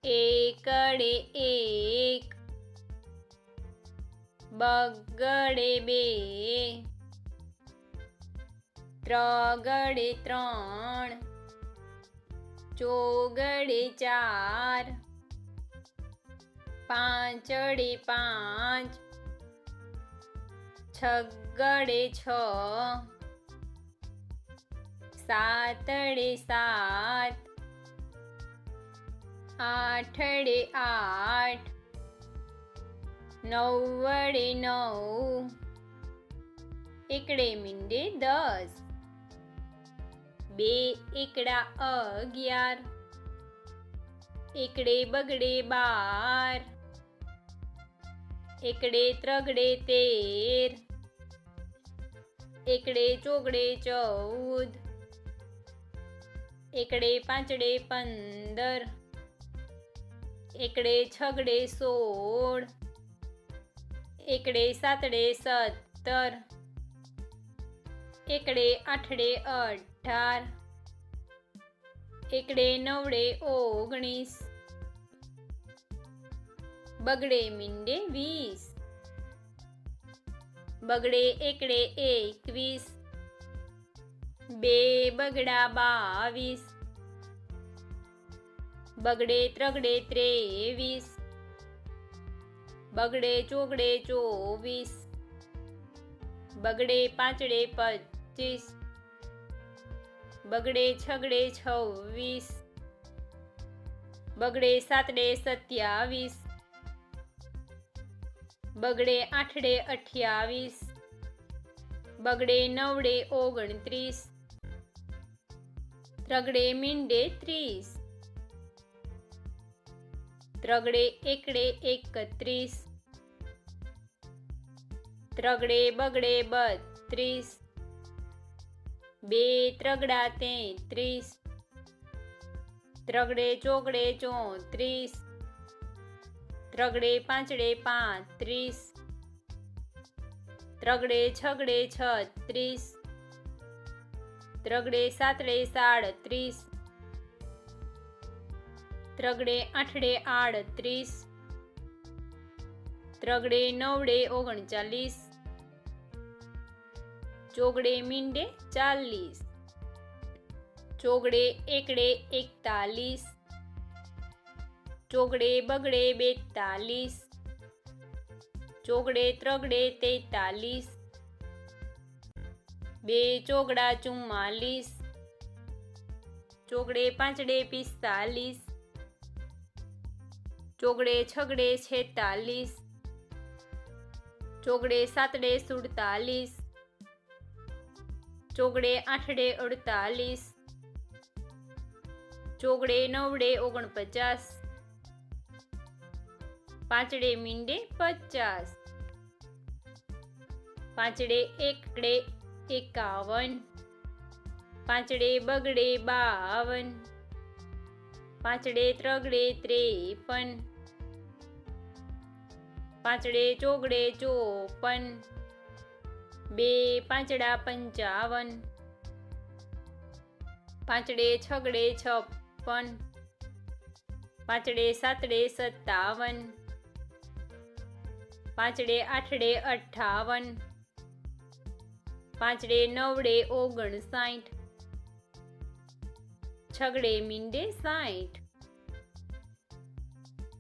એકડે એક, બગડે બે, ત્રગડે ત્રણ, ચોગડે ચાર, પાંચડે પાંચ, છગડે છ, સાતડે સાત, આઠડે આઠ, નવડે નવ, એકડે મીંડે 10, બે એકડા 11, એકડે બગડે 12, એકડે ત્રગડે 13, એકડે ચોગડે 14, એકડે પાંચડે 15, એકડે છગડે 16, એકડે સાતડે 17, એકડે આઠડે 18, એકડે નવડે 19, બગડે મીંડે 20, બગડે એકડે 21, બે બગડા 22, બગડે ત્રગડે 23, બગડે ચોગડે 24, બગડે પાંચડે 25, બગડે છગડે 26, બગડે સાતડે 27, બગડે આઠડે 28, બગડે નવડે 29, ત્રગડે મીંડે 30, ત્રગડે એકડે 31, ત્રગડે બગડે 32, બે ત્રગડા 33, ત્રગડે ચોગડે 34, ત્રગડે પાંચડે 35, ત્રગડે છગડે 36, ત્રગડે સાતડે 37, ત્રગડે આઠડે 38, ત્રગડે નવડે 39, ચોગડે મીંડે 40, ચોગડે એકડે 41, ચોગડે બગડે 42, ચોગડે ત્રગડે 43, બે ચોગડા 44, ચોગડે પાંચડે 45, ચોગડે છગડે 46, ચોગડે સાતડે 47, ચોગડે આઠડે 48, ચોગડે નવડે 49, પાંચડે મીંડે 50, પાંચડે એકડે 51, પાંચડે બગડે 52, પાંચડે ત્રગડે 53, પાંચડે ચોગડે 54, બે પાંચડા 55, પાંચડે છગડે 56, પાંચડે સાતડે 57, પાંચડે આઠડે 58, પાંચડે નવડે 59, છગડે મીંડે 60.